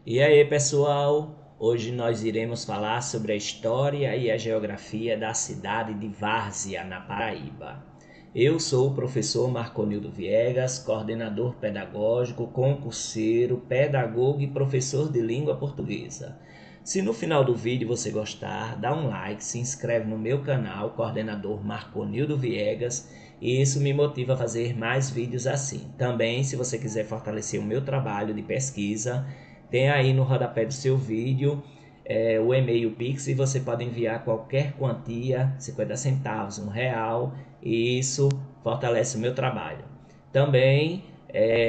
E aí, pessoal? Hoje nós iremos falar sobre a história e a geografia da cidade de Várzea, na Paraíba. Eu sou o professor Marconildo Viegas, coordenador pedagógico, concurseiro, pedagogo e professor de língua portuguesa. Se no final do vídeo você gostar, dá um like, se inscreve no meu canal, coordenador Marconildo Viegas, e isso me motiva a fazer mais vídeos assim. Também, se você quiser fortalecer o meu trabalho de pesquisa, tem aí no rodapé do seu vídeo o e-mail Pix e você pode enviar qualquer quantia, 50 centavos, R$ 1, e isso fortalece o meu trabalho. Também,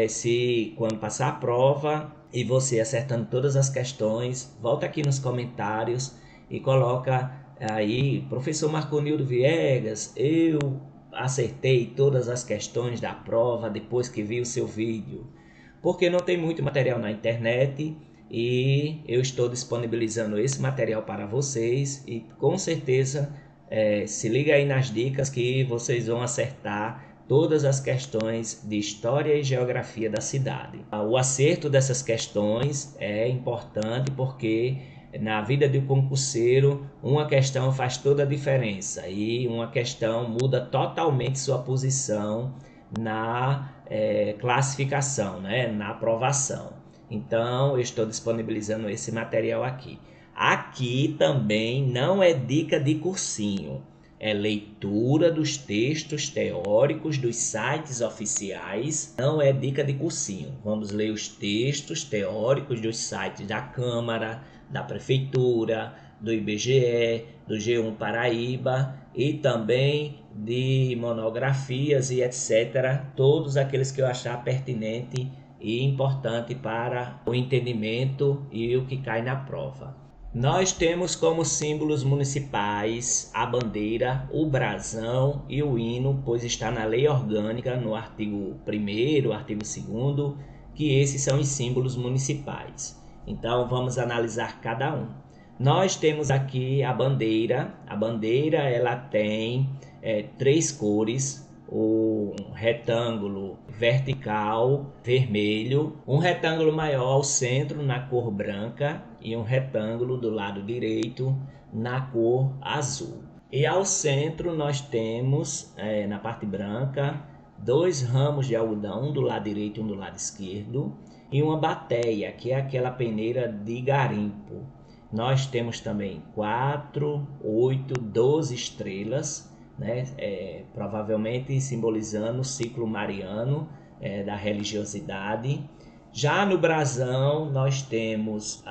se quando passar a prova e você acertando todas as questões, volta aqui nos comentários e coloca aí, professor Marconildo Viegas, eu acertei todas as questões da prova depois que vi o seu vídeo, porque não tem muito material na internet e eu estou disponibilizando esse material para vocês e com certeza se liga aí nas dicas que vocês vão acertar todas as questões de história e geografia da cidade. O acerto dessas questões é importante porque na vida do concurseiro uma questão faz toda a diferença e uma questão muda totalmente sua posição na classificação, né, na aprovação. Então, eu estou disponibilizando esse material aqui. Aqui também não é dica de cursinho, é leitura dos textos teóricos dos sites oficiais, não é dica de cursinho. Vamos ler os textos teóricos dos sites da Câmara, da Prefeitura, do IBGE, do G1 Paraíba e também de monografias e etc. Todos aqueles que eu achar pertinente e importante para o entendimento e o que cai na prova. Nós temos como símbolos municipais a bandeira, o brasão e o hino, pois está na lei orgânica, no artigo 1º, artigo 2º, que esses são os símbolos municipais. Então vamos analisar cada um. Nós temos aqui a bandeira. A bandeira ela tem três cores: um retângulo vertical vermelho, um retângulo maior ao centro na cor branca e um retângulo do lado direito na cor azul. E ao centro nós temos, na parte branca, dois ramos de algodão, um do lado direito e um do lado esquerdo, e uma bateia, que é aquela peneira de garimpo. Nós temos também 4, 8, 12 estrelas, né? Provavelmente simbolizando o ciclo mariano da religiosidade. Já no brasão nós temos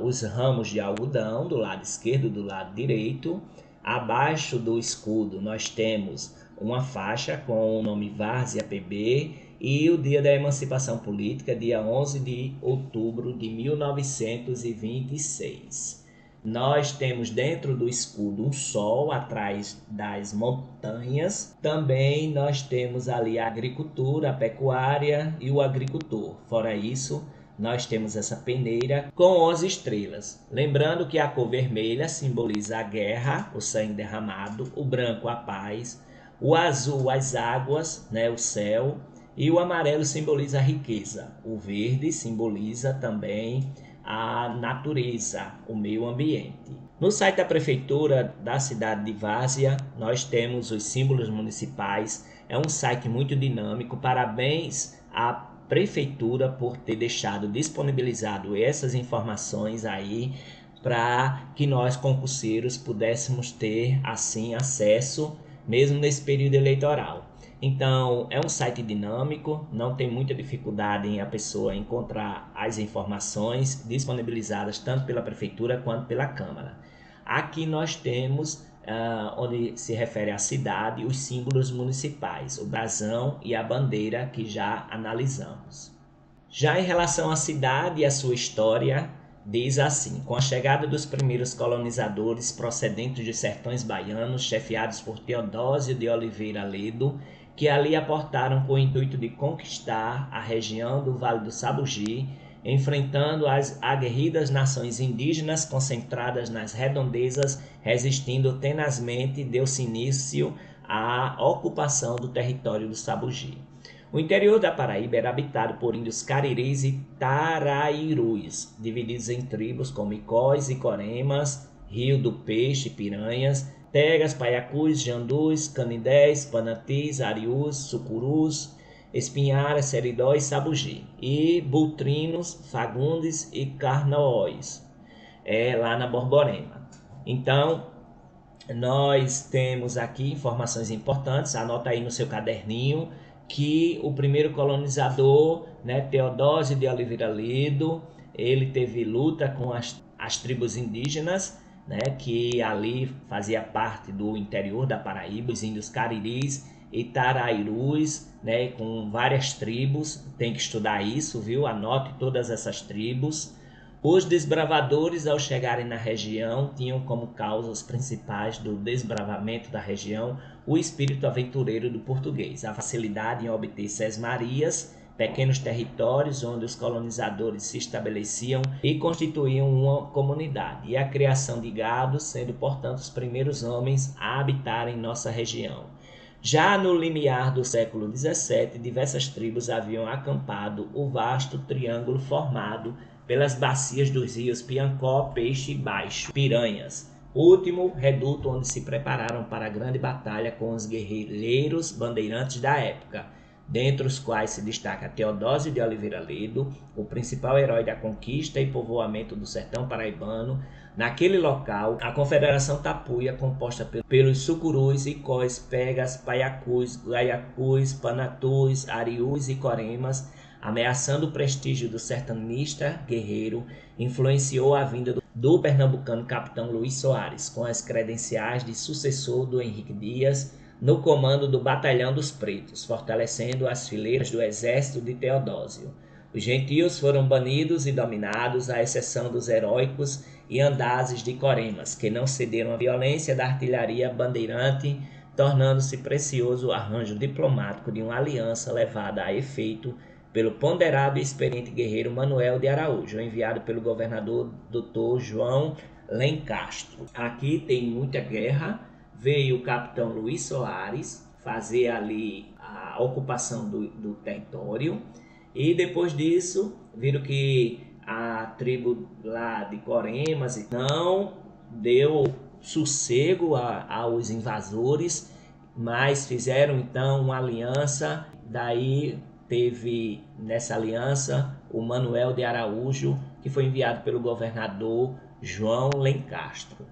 os ramos de algodão do lado esquerdo e do lado direito. Abaixo do escudo nós temos uma faixa com o nome Várzea PB e o dia da emancipação política, dia 11 de outubro de 1926. Nós temos dentro do escudo um sol atrás das montanhas. Também nós temos ali a agricultura, a pecuária e o agricultor. Fora isso, nós temos essa peneira com 11 estrelas. Lembrando que a cor vermelha simboliza a guerra, o sangue derramado, o branco a paz, o azul as águas, né, o céu, e o amarelo simboliza a riqueza. O verde simboliza também a natureza, o meio ambiente. No site da prefeitura da cidade de Várzea, nós temos os símbolos municipais. É um site muito dinâmico. Parabéns à prefeitura por ter deixado disponibilizado essas informações aí para que nós concurseiros pudéssemos ter assim acesso mesmo nesse período eleitoral. Então, é um site dinâmico, não tem muita dificuldade em a pessoa encontrar as informações disponibilizadas tanto pela prefeitura quanto pela Câmara. Aqui nós temos, onde se refere à cidade, os símbolos municipais, o brasão e a bandeira que já analisamos. Já em relação à cidade e à sua história, diz assim: com a chegada dos primeiros colonizadores procedentes dos sertões baianos, chefiados por Teodósio de Oliveira Ledo, que ali aportaram com o intuito de conquistar a região do Vale do Sabugi, enfrentando as aguerridas nações indígenas concentradas nas redondezas, resistindo tenazmente, deu-se início à ocupação do território do Sabugi. O interior da Paraíba era habitado por índios cariris e tarairus, divididos em tribos como Icós e Coremas, Rio do Peixe, Piranhas, Tegas, Paiacus, Jandus, Canindés, Panatis, Arius, Sucurus, Espinharas, Seridó e Sabugi, e Butrinos, Fagundes e Carnaóis, lá na Borborema. Então, nós temos aqui informações importantes, anota aí no seu caderninho, que o primeiro colonizador, né, Teodósio de Oliveira Ledo, ele teve luta com as tribos indígenas, né, que ali fazia parte do interior da Paraíba, os índios cariris e tarairus, né, com várias tribos. Tem que estudar isso, viu? Anote todas essas tribos. Os desbravadores, ao chegarem na região, tinham como causas principais do desbravamento da região o espírito aventureiro do português, a facilidade em obter sesmarias, pequenos territórios onde os colonizadores se estabeleciam e constituíam uma comunidade, e a criação de gado, sendo, portanto, os primeiros homens a habitarem nossa região. Já no limiar do século XVII, diversas tribos haviam acampado o vasto triângulo formado pelas bacias dos rios Piancó, Peixe e Baixo, Piranhas, último reduto onde se prepararam para a grande batalha com os guerrilheiros bandeirantes da época, dentre os quais se destaca Teodósio de Oliveira Ledo, o principal herói da conquista e povoamento do sertão paraibano. Naquele local, a Confederação Tapuia, composta pelos Sucurus, Icós, Pegas, Paiacus, Guaiacus, Panatus, Arius e Coremas, ameaçando o prestígio do sertanista guerreiro, influenciou a vinda do pernambucano capitão Luiz Soares, com as credenciais de sucessor do Henrique Dias, no comando do Batalhão dos Pretos, fortalecendo as fileiras do exército de Teodósio. Os gentios foram banidos e dominados, à exceção dos heróicos e andazes de Coremas, que não cederam à violência da artilharia bandeirante, tornando-se precioso o arranjo diplomático de uma aliança levada a efeito pelo ponderado e experiente guerreiro Manuel de Araújo, enviado pelo governador Dr. João Lencastre. Aqui tem muita guerra. Veio o capitão Luiz Soares fazer ali a ocupação do território, e depois disso viram que a tribo lá de Coremas não deu sossego aos invasores, mas fizeram então uma aliança. Daí teve nessa aliança o Manuel de Araújo, que foi enviado pelo governador João Lencastre.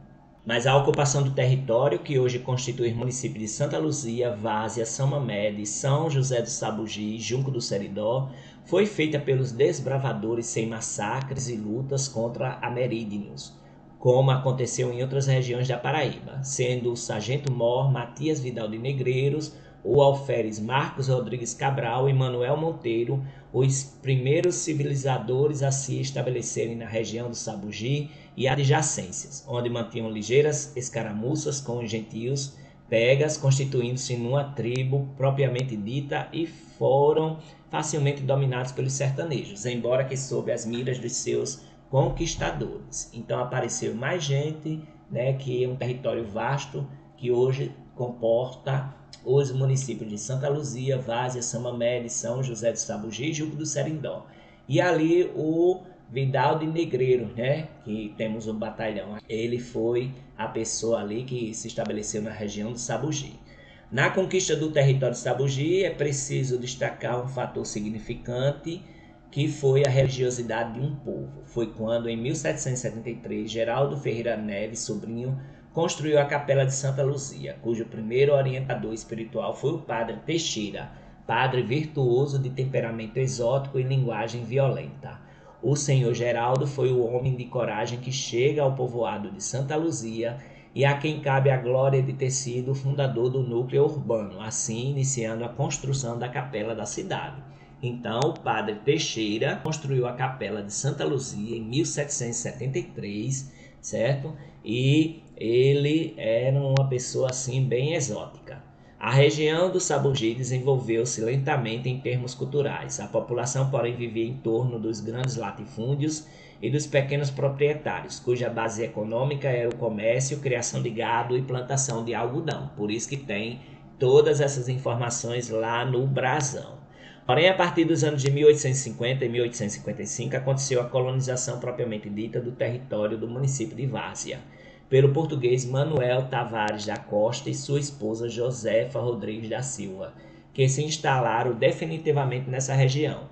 Mas a ocupação do território, que hoje constitui o município de Santa Luzia, Várzea, São Mamede, São José do Sabugi e Junco do Seridó, foi feita pelos desbravadores sem massacres e lutas contra ameríndios, como aconteceu em outras regiões da Paraíba, sendo o sargento-mor Matias Vidal de Negreiros, o alferes Marcos Rodrigues Cabral e Manuel Monteiro, os primeiros civilizadores a se estabelecerem na região do Sabugi e adjacências, onde mantinham ligeiras escaramuças com os gentios pegas, constituindo-se numa tribo propriamente dita, e foram facilmente dominados pelos sertanejos, embora que sob as miras dos seus conquistadores. Então apareceu mais gente, né, que um território vasto que hoje comporta os municípios de Santa Luzia, Várzea, São Mamede, São José do Sabugi e Junco do Serindó. E ali o Vidal de Negreiros, né, que temos um batalhão, ele foi a pessoa ali que se estabeleceu na região do Sabugi. Na conquista do território do Sabugi é preciso destacar um fator significante, que foi a religiosidade de um povo. Foi quando, em 1773, Geraldo Ferreira Neves, sobrinho, construiu a Capela de Santa Luzia, cujo primeiro orientador espiritual foi o padre Teixeira, padre virtuoso de temperamento exótico e linguagem violenta. O senhor Geraldo foi o homem de coragem que chega ao povoado de Santa Luzia e a quem cabe a glória de ter sido o fundador do núcleo urbano, assim iniciando a construção da capela da cidade. Então, o padre Teixeira construiu a Capela de Santa Luzia em 1773, certo? E ele era uma pessoa assim bem exótica. A região do Sabugi desenvolveu-se lentamente em termos culturais. A população, porém, vivia em torno dos grandes latifúndios e dos pequenos proprietários, cuja base econômica era o comércio, criação de gado e plantação de algodão. Por isso que tem todas essas informações lá no brasão. Porém, a partir dos anos de 1850 e 1855, aconteceu a colonização propriamente dita do território do município de Várzea, pelo português Manuel Tavares da Costa e sua esposa Josefa Rodrigues da Silva, que se instalaram definitivamente nessa região.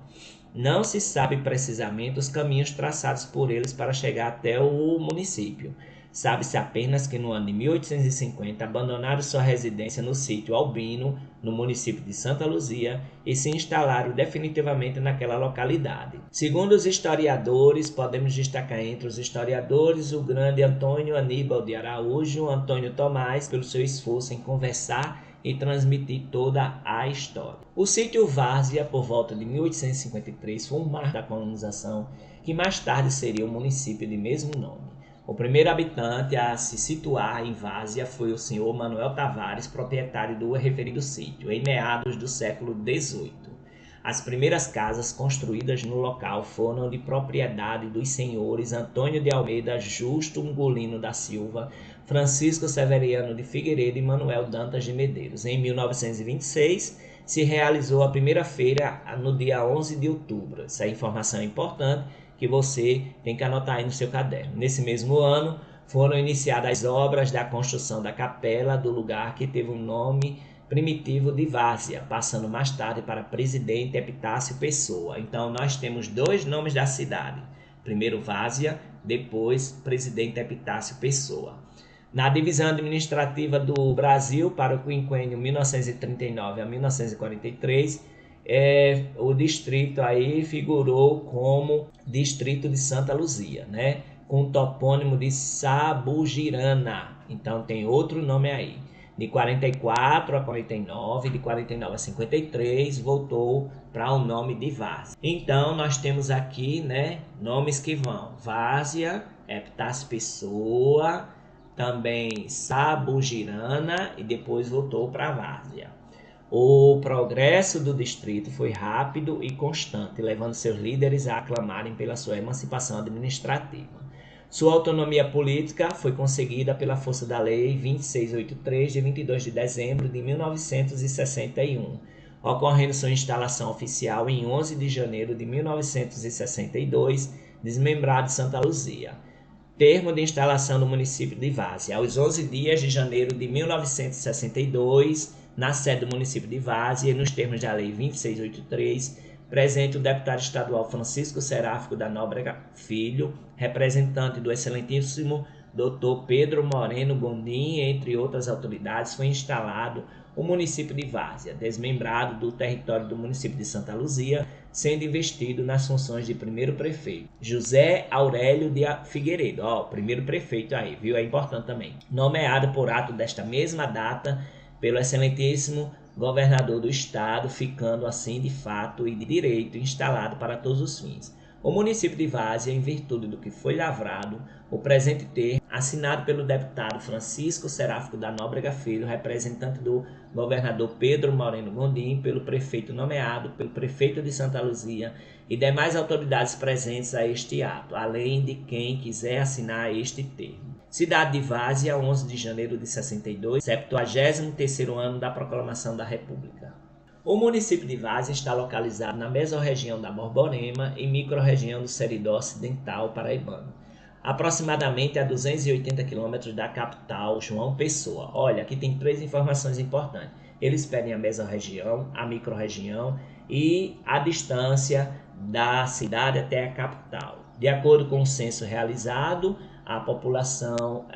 Não se sabe precisamente os caminhos traçados por eles para chegar até o município. Sabe-se apenas que no ano de 1850 abandonaram sua residência no sítio Albino, no município de Santa Luzia, e se instalaram definitivamente naquela localidade. Segundo os historiadores, podemos destacar entre os historiadores o grande Antônio Aníbal de Araújo, Antônio Tomás, pelo seu esforço em conversar e transmitir toda a história. O sítio Várzea, por volta de 1853, foi um marco da colonização, que mais tarde seria o município de mesmo nome. O primeiro habitante a se situar em Várzea foi o senhor Manuel Tavares, proprietário do referido sítio, em meados do século XVIII. As primeiras casas construídas no local foram de propriedade dos senhores Antônio de Almeida, Justo Ungolino da Silva, Francisco Severiano de Figueiredo e Manuel Dantas de Medeiros. Em 1926, se realizou a primeira feira no dia 11 de outubro. Essa informação é importante, que você tem que anotar aí no seu caderno. Nesse mesmo ano, foram iniciadas as obras da construção da capela do lugar que teve o nome primitivo de Várzea, passando mais tarde para Presidente Epitácio Pessoa. Então, nós temos dois nomes da cidade. Primeiro Várzea, depois Presidente Epitácio Pessoa. Na divisão administrativa do Brasil, para o quinquênio 1939 a 1943, o distrito aí figurou como Distrito de Santa Luzia, né? Com o topônimo de Sabugirana. Então tem outro nome aí. De 44 a 49, de 49 a 53, voltou para o nome de Várzea. Então nós temos aqui, né, nomes que vão: Várzea, Epitácio Pessoa, também Sabugirana e depois voltou para Várzea. O progresso do distrito foi rápido e constante, levando seus líderes a aclamarem pela sua emancipação administrativa. Sua autonomia política foi conseguida pela força da Lei 2683, de 22 de dezembro de 1961, ocorrendo sua instalação oficial em 11 de janeiro de 1962, desmembrado de Santa Luzia. Termo de instalação do município de Várzea. Aos 11 dias de janeiro de 1962, na sede do município de Várzea, nos termos da Lei 2683, presente o deputado estadual Francisco Seráfico da Nóbrega Filho, representante do excelentíssimo Dr. Pedro Moreno Gondim, entre outras autoridades, foi instalado o município de Várzea, desmembrado do território do município de Santa Luzia, sendo investido nas funções de primeiro prefeito. José Aurélio de Figueiredo, primeiro prefeito aí, viu? É importante também. Nomeado por ato desta mesma data pelo excelentíssimo governador do estado, ficando assim de fato e de direito instalado para todos os fins. O município de Várzea, em virtude do que foi lavrado, o presente termo, assinado pelo deputado Francisco Seráfico da Nóbrega Filho, representante do governador Pedro Moreno Gondim, pelo prefeito nomeado, pelo prefeito de Santa Luzia e demais autoridades presentes a este ato, além de quem quiser assinar este termo. Cidade de Várzea, 11 de janeiro de 62, 73º ano da Proclamação da República. O município de Várzea está localizado na mesorregião da Borborema e microrregião do Seridó Ocidental paraibano, aproximadamente a 280 km da capital, João Pessoa. Olha, aqui tem 3 informações importantes. Eles pedem a mesorregião, a microrregião e a distância da cidade até a capital. De acordo com o censo realizado, a população,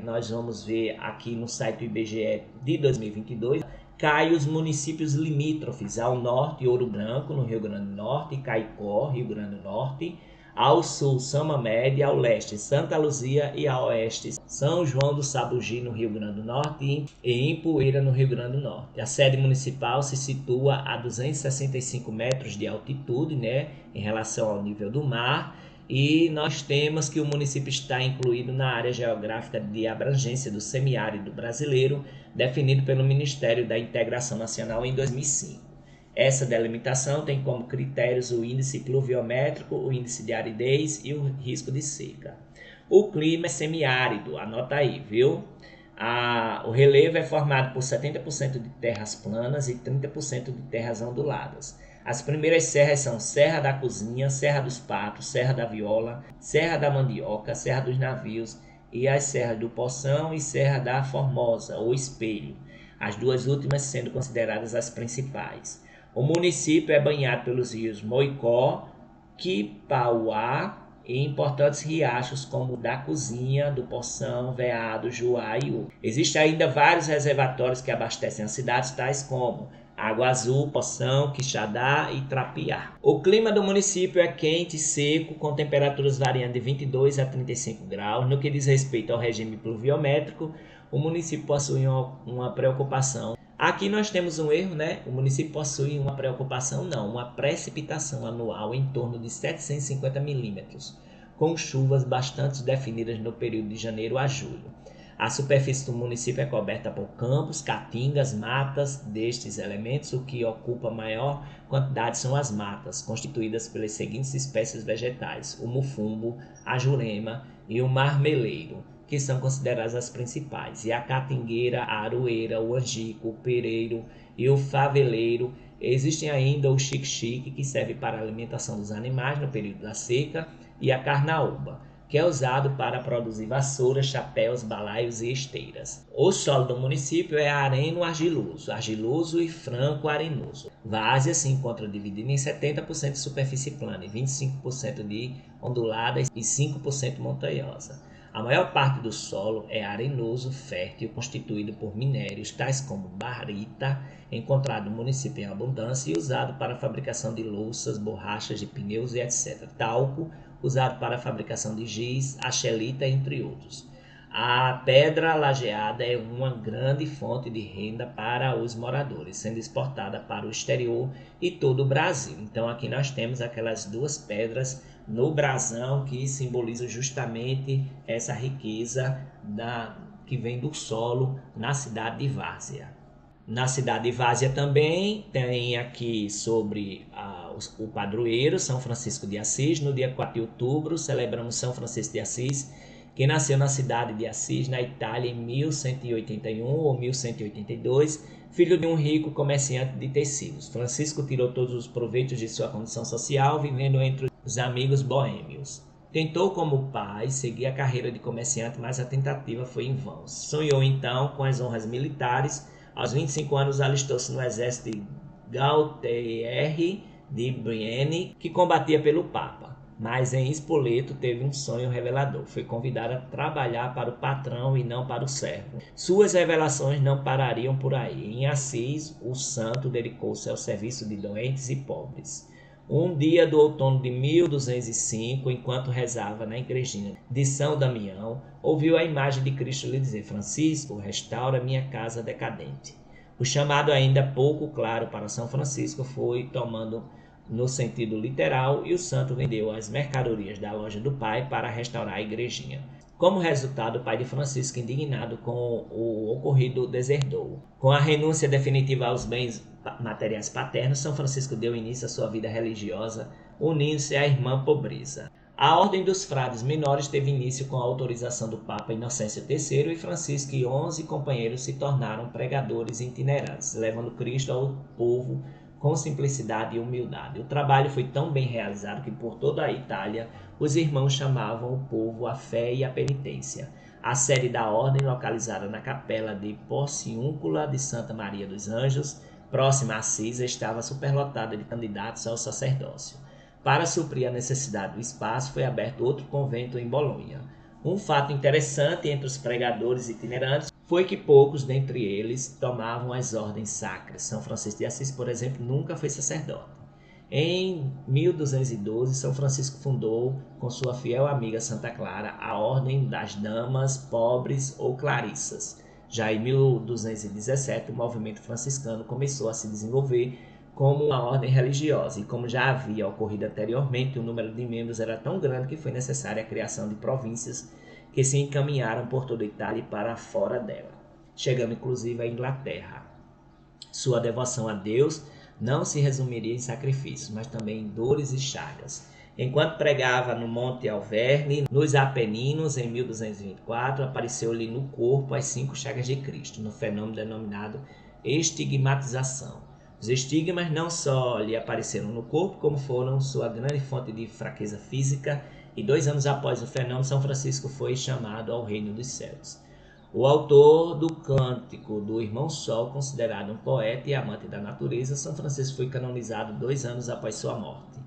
nós vamos ver aqui no site do IBGE de 2022, cai os municípios limítrofes ao norte, Ouro Branco, no Rio Grande do Norte, Caicó, Rio Grande do Norte, ao sul, São Mamede, ao leste, Santa Luzia e ao oeste, São João do Sabugi, no Rio Grande do Norte e Ipueira, no Rio Grande do Norte. A sede municipal se situa a 265 metros de altitude, né, em relação ao nível do mar, e nós temos que o município está incluído na área geográfica de abrangência do semiárido brasileiro, definido pelo Ministério da Integração Nacional em 2005. Essa delimitação tem como critérios o índice pluviométrico, o índice de aridez e o risco de seca. O clima é semiárido, anota aí, viu? O relevo é formado por 70% de terras planas e 30% de terras onduladas. As primeiras serras são Serra da Cozinha, Serra dos Patos, Serra da Viola, Serra da Mandioca, Serra dos Navios e as serras do Poção e Serra da Formosa, ou Espelho, as duas últimas sendo consideradas as principais. O município é banhado pelos rios Moicó, Quipauá e importantes riachos como o da Cozinha, do Poção, Veado, Juá e U. Existem ainda vários reservatórios que abastecem as cidades, tais como Água Azul, Poção, Quixadá e Trapiá. O clima do município é quente e seco, com temperaturas variando de 22 a 35 graus. No que diz respeito ao regime pluviométrico, o município possui uma preocupação. Aqui nós temos um erro, né? O município possui uma preocupação, não, uma precipitação anual em torno de 750 milímetros, com chuvas bastante definidas no período de janeiro a julho. A superfície do município é coberta por campos, caatingas, matas. Destes elementos, o que ocupa maior quantidade são as matas, constituídas pelas seguintes espécies vegetais: o mufumbo, a jurema e o marmeleiro, que são consideradas as principais, e a catingueira, a aroeira, o angico, o pereiro e o faveleiro. Existem ainda o xique-xique, que serve para a alimentação dos animais no período da seca, e a carnaúba, que é usado para produzir vassouras, chapéus, balaios e esteiras. O solo do município é areno-argiloso, argiloso e franco-arenoso. Várzea se encontra dividida em 70% de superfície plana, 25% de ondulada e 5% montanhosa. A maior parte do solo é arenoso, fértil, constituído por minérios tais como barrita, encontrado no município em abundância e usado para a fabricação de louças, borrachas de pneus e etc. Talco, usado para a fabricação de giz, axelita, entre outros. A pedra lajeada é uma grande fonte de renda para os moradores, sendo exportada para o exterior e todo o Brasil. Então aqui nós temos aquelas duas pedras no brasão que simbolizam justamente essa riqueza que vem do solo na cidade de Várzea. Na cidade de Várzea também tem aqui sobre o padroeiro São Francisco de Assis. No dia 4 de outubro celebramos São Francisco de Assis, que nasceu na cidade de Assis, na Itália, em 1181 ou 1182, filho de um rico comerciante de tecidos. Francisco tirou todos os proveitos de sua condição social, vivendo entre os amigos boêmios. Tentou, como pai, seguir a carreira de comerciante, mas a tentativa foi em vão. Sonhou então com as honras militares. Aos 25 anos alistou-se no exército de Gaultier de Brienne, que combatia pelo Papa. Mas em Spoleto teve um sonho revelador. Foi convidado a trabalhar para o patrão e não para o servo. Suas revelações não parariam por aí. Em Assis, o santo dedicou-se ao serviço de doentes e pobres. Um dia do outono de 1205, enquanto rezava na igrejinha de São Damião, ouviu a imagem de Cristo lhe dizer: Francisco, restaura minha casa decadente. O chamado, ainda pouco claro para São Francisco, foi tomando no sentido literal, e o santo vendeu as mercadorias da loja do pai para restaurar a igrejinha. Como resultado, o pai de Francisco, indignado com o ocorrido, deserdou. Com a renúncia definitiva aos bens materiais paternos, São Francisco deu início à sua vida religiosa, unindo-se à irmã pobreza. A Ordem dos Frades Menores teve início com a autorização do Papa Inocêncio III, e Francisco e 11 companheiros se tornaram pregadores itinerantes, levando Cristo ao povo com simplicidade e humildade. O trabalho foi tão bem realizado que por toda a Itália os irmãos chamavam o povo à fé e à penitência. A sede da ordem, localizada na capela de Porciúncula de Santa Maria dos Anjos, próxima a Assis, estava superlotada de candidatos ao sacerdócio. Para suprir a necessidade do espaço, foi aberto outro convento em Bolonha. Um fato interessante entre os pregadores itinerantes foi que poucos dentre eles tomavam as ordens sacras. São Francisco de Assis, por exemplo, nunca foi sacerdote. Em 1212, São Francisco fundou, com sua fiel amiga Santa Clara, a Ordem das Damas Pobres ou Clarissas. Já em 1217, o movimento franciscano começou a se desenvolver como uma ordem religiosa, e como já havia ocorrido anteriormente, o número de membros era tão grande que foi necessária a criação de províncias que se encaminharam por toda a Itália e para fora dela, chegando inclusive à Inglaterra. Sua devoção a Deus não se resumiria em sacrifícios, mas também em dores e chagas. Enquanto pregava no Monte Alverne, nos Apeninos, em 1224, apareceu-lhe no corpo as 5 chagas de Cristo, no fenômeno denominado estigmatização. Os estigmas não só lhe apareceram no corpo, como foram sua grande fonte de fraqueza física, e 2 anos após o fenômeno, São Francisco foi chamado ao reino dos céus. O autor do Cântico do Irmão Sol, considerado um poeta e amante da natureza, São Francisco foi canonizado 2 anos após sua morte.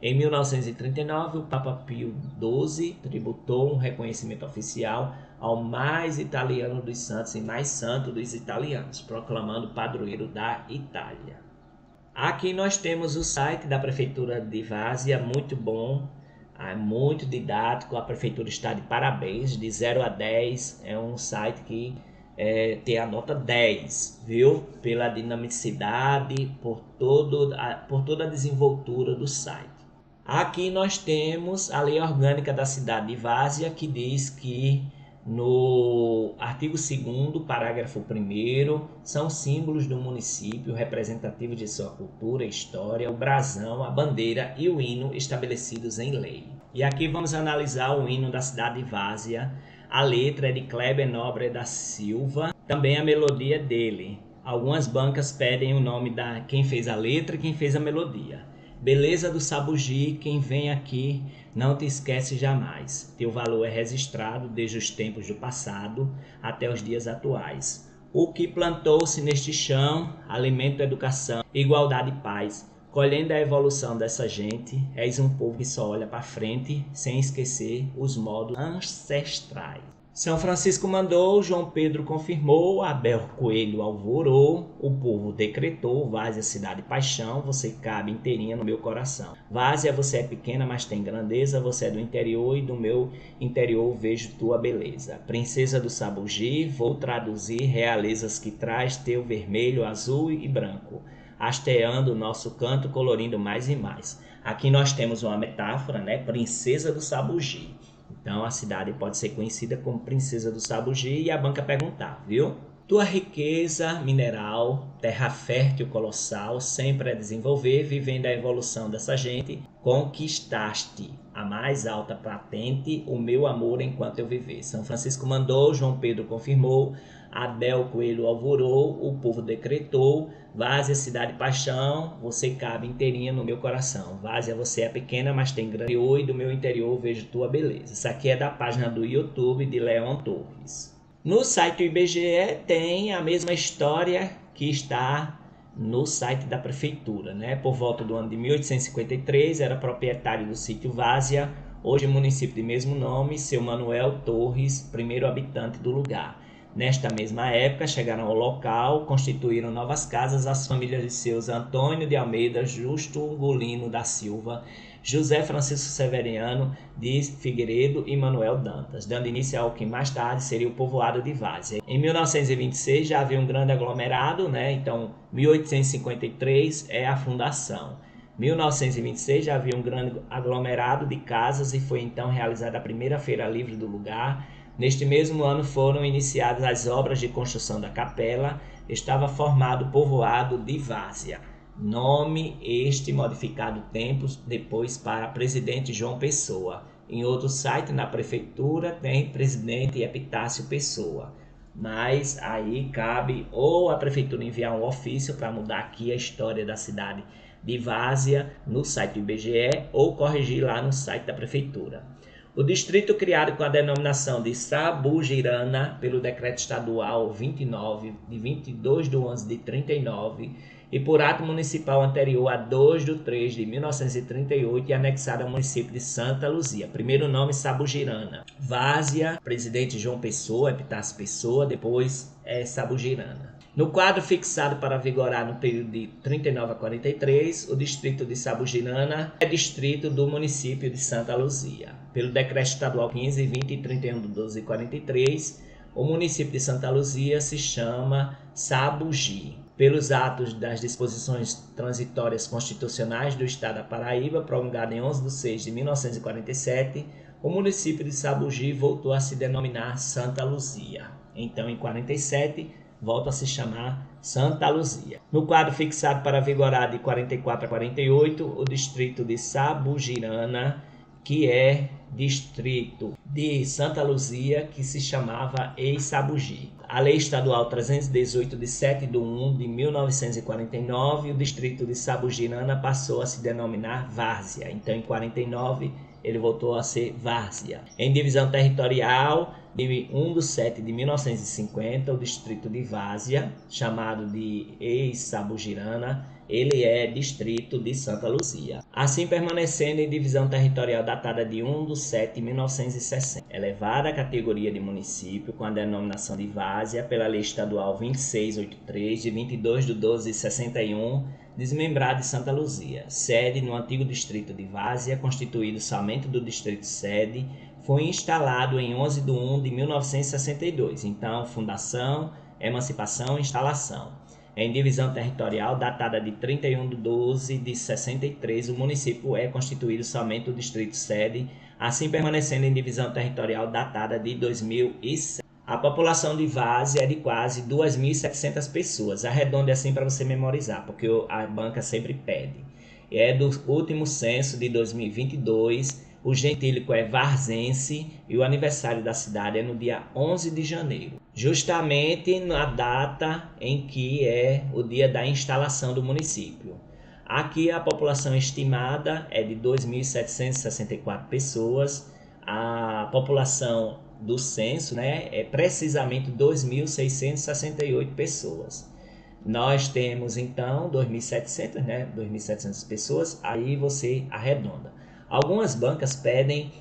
Em 1939, o Papa Pio XII tributou um reconhecimento oficial ao mais italiano dos santos e mais santo dos italianos, proclamando padroeiro da Itália. Aqui nós temos o site da Prefeitura de Várzea, muito bom, muito didático, a Prefeitura está de parabéns, de 0 a 10, é um site que tem a nota 10, viu? Pela dinamicidade, por toda a desenvoltura do site. Aqui nós temos a Lei Orgânica da Cidade de Várzea, que diz que no artigo 2º, parágrafo 1º, são símbolos do município representativos de sua cultura e história, o brasão, a bandeira e o hino estabelecidos em lei. E aqui vamos analisar o hino da cidade de Várzea. A letra é de Kleber Nobre da Silva, também a melodia dele. Algumas bancas pedem o nome da quem fez a letra e quem fez a melodia. Beleza do Sabugi, quem vem aqui não te esquece jamais. Teu valor é registrado desde os tempos do passado até os dias atuais. O que plantou-se neste chão, alimento, educação, igualdade e paz. Colhendo a evolução dessa gente, és um povo que só olha para frente, sem esquecer os modos ancestrais. São Francisco mandou, João Pedro confirmou, Abel Coelho alvorou, o povo decretou, Várzea, cidade paixão, você cabe inteirinha no meu coração. Várzea, você é pequena, mas tem grandeza, você é do interior e do meu interior vejo tua beleza. Princesa do Sabugi, vou traduzir realezas que traz teu vermelho, azul e branco, hasteando o nosso canto, colorindo mais e mais. Aqui nós temos uma metáfora, né? Princesa do Sabugi. Então a cidade pode ser conhecida como Princesa do Sabugi e a banca perguntar, viu? Tua riqueza mineral, terra fértil colossal, sempre a desenvolver, vivendo a evolução dessa gente, conquistaste a mais alta patente, o meu amor enquanto eu viver. São Francisco mandou, João Pedro confirmou, Abel Coelho alvorou, o povo decretou, Várzea, cidade paixão, você cabe inteirinha no meu coração. Várzea, você é pequena, mas tem grande oi, do meu interior vejo tua beleza. Isso aqui é da página do YouTube de Leon Torres. No site do IBGE tem a mesma história que está no site da prefeitura, né? Por volta do ano de 1853, era proprietário do sítio Várzea, hoje município de mesmo nome, seu Manuel Torres, primeiro habitante do lugar. Nesta mesma época, chegaram ao local, constituíram novas casas as famílias de seus Antônio de Almeida, Justo Ungolino da Silva, José Francisco Severiano de Figueiredo e Manuel Dantas, dando início ao que mais tarde seria o povoado de Várzea. Em 1926 já havia um grande aglomerado, né? Então 1853 é a fundação. 1926 já havia um grande aglomerado de casas e foi então realizada a primeira feira livre do lugar. Neste mesmo ano foram iniciadas as obras de construção da capela, estava formado o povoado de Várzea. Nome este modificado tempos depois para Presidente João Pessoa. Em outro site na prefeitura tem Presidente Epitácio Pessoa. Mas aí cabe ou a prefeitura enviar um ofício para mudar aqui a história da cidade de Várzea no site do IBGE ou corrigir lá no site da prefeitura. O distrito criado com a denominação de Sabugirana pelo Decreto Estadual 29, de 22 de 11 de 39 e por ato municipal anterior a 2 de 3 de 1938 e anexado ao município de Santa Luzia. Primeiro nome Sabugirana. Várzea, Presidente João Pessoa, Epitácio Pessoa, depois Sabugirana. No quadro fixado para vigorar no período de 39 a 43, o distrito de Sabugirana é distrito do município de Santa Luzia. Pelo Decreto Estadual 15, 20 e 31 de 12 de 43, o município de Santa Luzia se chama Sabugi. Pelos atos das disposições transitórias constitucionais do Estado da Paraíba, promulgado em 11 de 6 de 1947, o município de Sabugi voltou a se denominar Santa Luzia. Então, em 47, volta a se chamar Santa Luzia. No quadro fixado para vigorar de 44 a 48, o distrito de Sabugirana que é distrito de Santa Luzia, que se chamava Ei-Sabugi. A Lei Estadual 318, de 7/1 de 1949, o distrito de Sabugirana passou a se denominar Várzea. Então, em 49, ele voltou a ser Várzea. Em divisão territorial, de 1/7 de 1950, o distrito de Várzea, chamado de Ei-Sabugirana, ele é distrito de Santa Luzia. Assim permanecendo em divisão territorial datada de 1/7 de 1960. Elevada à categoria de município com a denominação de Várzea pela Lei Estadual 2683, de 22/12/61, desmembrada de Santa Luzia. Sede no antigo distrito de Várzea, constituído somente do distrito sede, foi instalado em 11/1 de 1962. Então, fundação, emancipação e instalação. Em divisão territorial datada de 31/12 de 63, o município é constituído somente do distrito sede, assim permanecendo em divisão territorial datada de 2007. A população de Várzea é de quase 2.700 pessoas. Arredonde assim para você memorizar, porque a banca sempre pede. É do último censo de 2022. O gentílico é varzense e o aniversário da cidade é no dia 11 de janeiro, justamente na data em que é o dia da instalação do município. Aqui a população estimada é de 2.764 pessoas. A população do censo, é precisamente 2.668 pessoas. Nós temos então 2.700, 2.700 pessoas, aí você arredonda. Algumas bancas pedem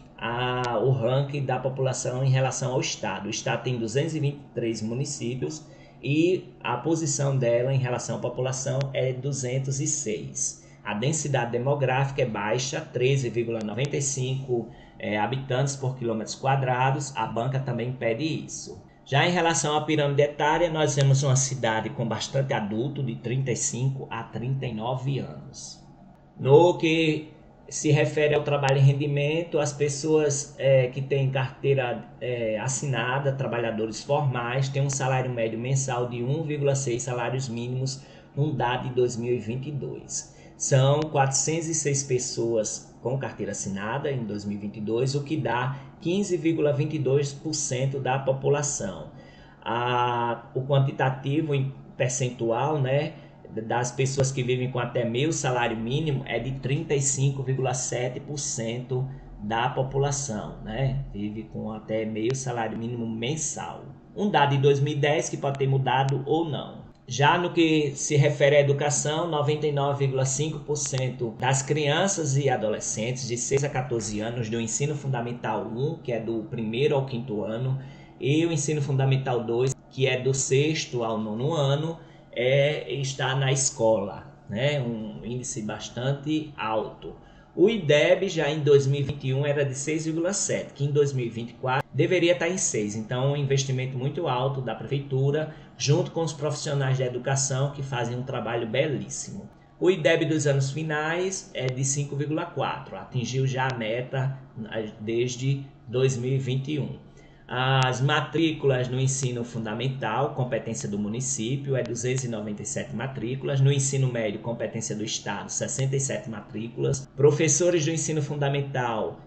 o ranking da população em relação ao estado. O estado tem 223 municípios e a posição dela em relação à população é 206. A densidade demográfica é baixa, 13,95 habitantes por quilômetros quadrados. A banca também pede isso. Já em relação à pirâmide etária, nós vemos uma cidade com bastante adulto, de 35 a 39 anos. No que se refere ao trabalho e rendimento, as pessoas que têm carteira assinada, trabalhadores formais, têm um salário médio mensal de 1,6 salários mínimos no dado de 2022. São 406 pessoas com carteira assinada em 2022, o que dá 15,22% da população. O quantitativo em percentual, das pessoas que vivem com até meio salário mínimo é de 35,7% da população, vive com até meio salário mínimo mensal. Um dado de 2010 que pode ter mudado ou não. Já no que se refere à educação, 99,5% das crianças e adolescentes de 6 a 14 anos do ensino fundamental 1, que é do 1º ao 5º ano, e o ensino fundamental 2, que é do 6º ao 9º ano, está na escola, um índice bastante alto. O IDEB já em 2021 era de 6,7, que em 2024 deveria estar em 6. Então, um investimento muito alto da prefeitura, junto com os profissionais da educação que fazem um trabalho belíssimo. O IDEB dos anos finais é de 5,4, atingiu já a meta desde 2021. As matrículas no ensino fundamental, competência do município, é 297 matrículas. No ensino médio, competência do estado, 67 matrículas. Professores do ensino fundamental,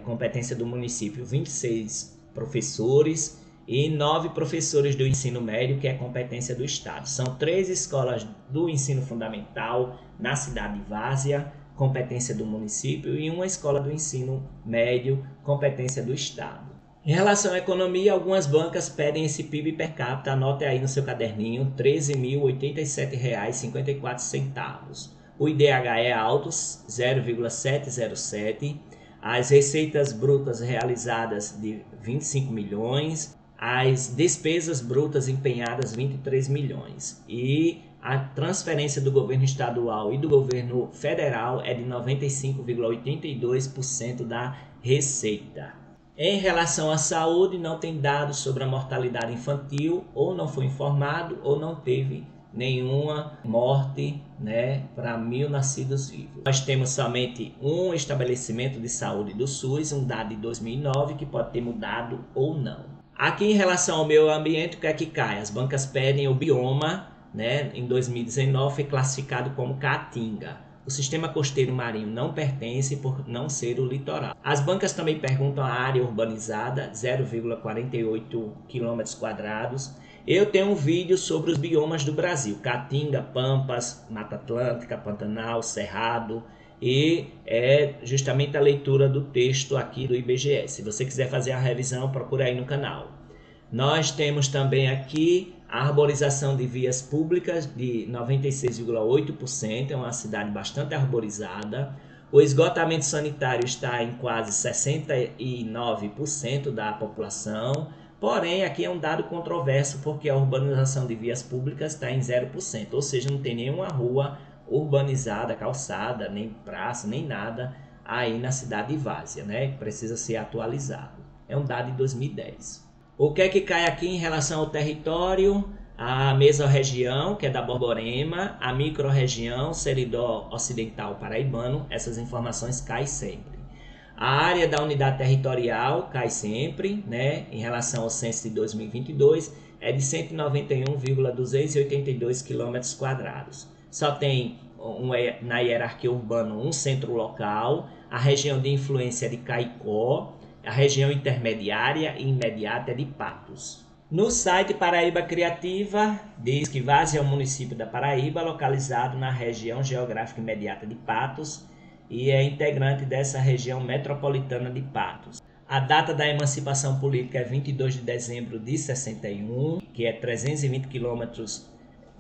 competência do município, 26 professores. E 9 professores do ensino médio, que é competência do estado. São 3 escolas do ensino fundamental na cidade de Várzea, competência do município, e uma escola do ensino médio, competência do estado. Em relação à economia, algumas bancas pedem esse PIB per capita, anote aí no seu caderninho, R$ 13.087,54. O IDH é alto, 0,707. As receitas brutas realizadas de 25 milhões. As despesas brutas empenhadas, 23 milhões. E a transferência do governo estadual e do governo federal é de 95,82% da receita. Em relação à saúde, não tem dados sobre a mortalidade infantil, ou não foi informado, ou não teve nenhuma morte para 1.000 nascidos vivos. Nós temos somente um estabelecimento de saúde do SUS, um dado de 2009, que pode ter mudado ou não. Aqui em relação ao meio ambiente, o que é que cai? As bancas pedem o bioma, em 2019 foi classificado como Caatinga. O sistema costeiro marinho não pertence por não ser o litoral. As bancas também perguntam a área urbanizada, 0,48 km². Eu tenho um vídeo sobre os biomas do Brasil, Caatinga, Pampas, Mata Atlântica, Pantanal, Cerrado, e é justamente a leitura do texto aqui do IBGE. Se você quiser fazer a revisão, procura aí no canal. Nós temos também aqui a arborização de vias públicas de 96,8%, é uma cidade bastante arborizada. O esgotamento sanitário está em quase 69% da população. Porém, aqui é um dado controverso porque a urbanização de vias públicas está em 0%, ou seja, não tem nenhuma rua urbanizada, calçada, nem praça, nem nada aí na cidade de Várzea, né? Precisa ser atualizado. É um dado de 2010. O que é que cai aqui em relação ao território? A mesorregião, que é da Borborema, a microrregião Seridó Ocidental Paraibano, essas informações caem sempre. A área da unidade territorial cai sempre, né? Em relação ao censo de 2022, é de 191,282 km². Só tem na hierarquia urbana um centro local, a região de influência de Caicó, a região intermediária e imediata é de Patos. No site Paraíba Criativa, diz que Várzea é um município da Paraíba, localizado na região geográfica imediata de Patos e é integrante dessa região metropolitana de Patos. A data da emancipação política é 22 de dezembro de 61, que é 320 quilômetros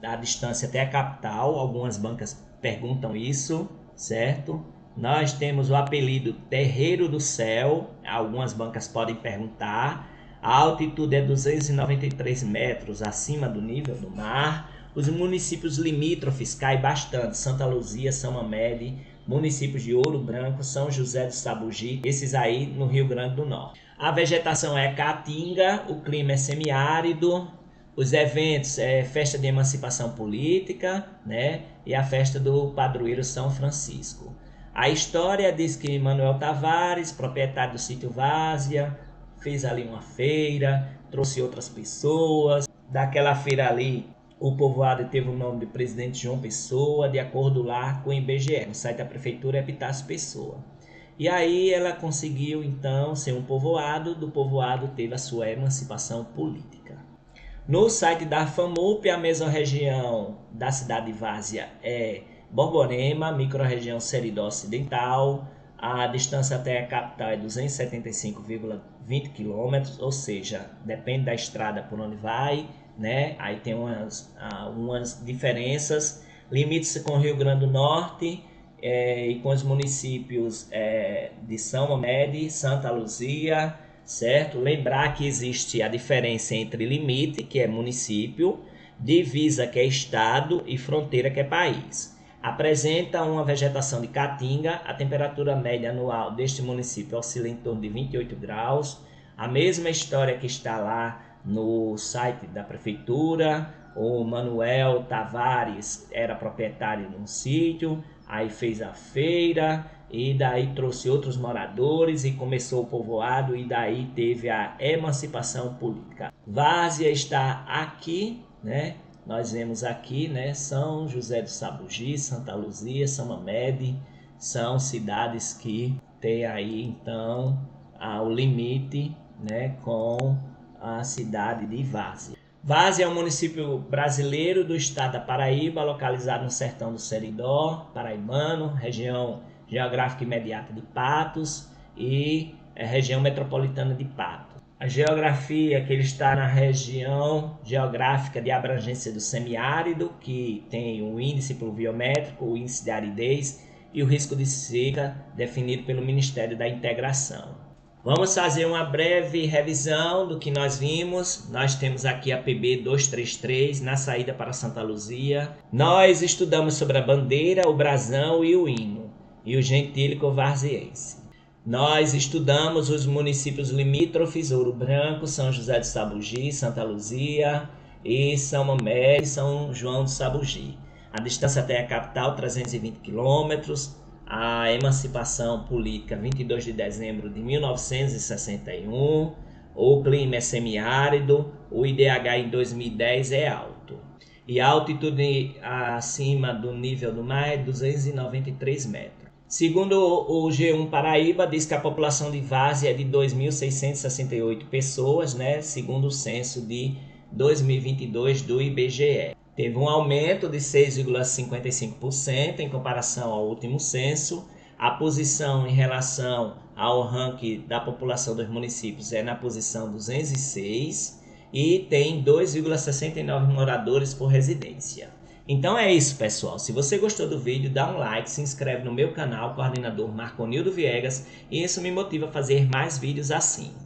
da distância até a capital. Algumas bancas perguntam isso, certo? Nós temos o apelido Terreiro do Céu, algumas bancas podem perguntar. A altitude é 293 metros acima do nível do mar. Os municípios limítrofes caem bastante, Santa Luzia, São Mamede, municípios de Ouro Branco, São José do Sabugi, esses aí no Rio Grande do Norte. A vegetação é caatinga, o clima é semiárido. Os eventos é festa de emancipação política, né? E a festa do padroeiro São Francisco. A história diz que Manuel Tavares, proprietário do sítio Várzea, fez ali uma feira, trouxe outras pessoas. Daquela feira ali, o povoado teve o nome de Presidente João Pessoa, de acordo lá com o IBGE. No site da prefeitura é Epitácio Pessoa. E aí ela conseguiu então ser um povoado, do povoado teve a sua emancipação política. No site da FAMUP, a mesorregião da cidade de Várzea é Borborema, microrregião Seridó Ocidental. A distância até a capital é 275,20 km, ou seja, depende da estrada por onde vai, né? Aí tem umas diferenças. Limite-se com o Rio Grande do Norte e com os municípios de São Mamede, Santa Luzia, certo? Lembrar que existe a diferença entre limite, que é município, divisa, que é estado, e fronteira, que é país. Apresenta uma vegetação de caatinga, a temperatura média anual deste município oscila em torno de 28 graus. A mesma história que está lá no site da prefeitura. O Manuel Tavares era proprietário de um sítio, aí fez a feira e daí trouxe outros moradores e começou o povoado e daí teve a emancipação política. Várzea está aqui, né? Nós vemos aqui, né, São José do Sabugi, Santa Luzia, São Mamede, são cidades que têm aí então o limite, né, com a cidade de Várzea. Várzea é um município brasileiro do estado da Paraíba, localizado no sertão do Seridó paraibano, região geográfica imediata de Patos e região metropolitana de Patos. A geografia que ele está na região geográfica de abrangência do semiárido, que tem o índice pluviométrico, o índice de aridez e o risco de seca definido pelo Ministério da Integração. Vamos fazer uma breve revisão do que nós vimos. Nós temos aqui a PB 233 na saída para Santa Luzia. Nós estudamos sobre a bandeira, o brasão e o hino, e o gentílico varziense. Nós estudamos os municípios limítrofes, Ouro Branco, São José do Sabugi, Santa Luzia e São Mamede e São João do Sabugi. A distância até a capital, 320 quilômetros. A emancipação política, 22 de dezembro de 1961. O clima é semiárido. O IDH em 2010 é alto. e a altitude acima do nível do mar é 293 metros. Segundo o G1 Paraíba, diz que a população de Várzea é de 2.668 pessoas, né? Segundo o censo de 2022 do IBGE. Teve um aumento de 6,55% em comparação ao último censo. A posição em relação ao ranking da população dos municípios é na posição 206 e tem 2,69 moradores por residência. Então é isso, pessoal. Se você gostou do vídeo, dá um like, se inscreve no meu canal, Coordenador Marconildo Viegas, e isso me motiva a fazer mais vídeos assim.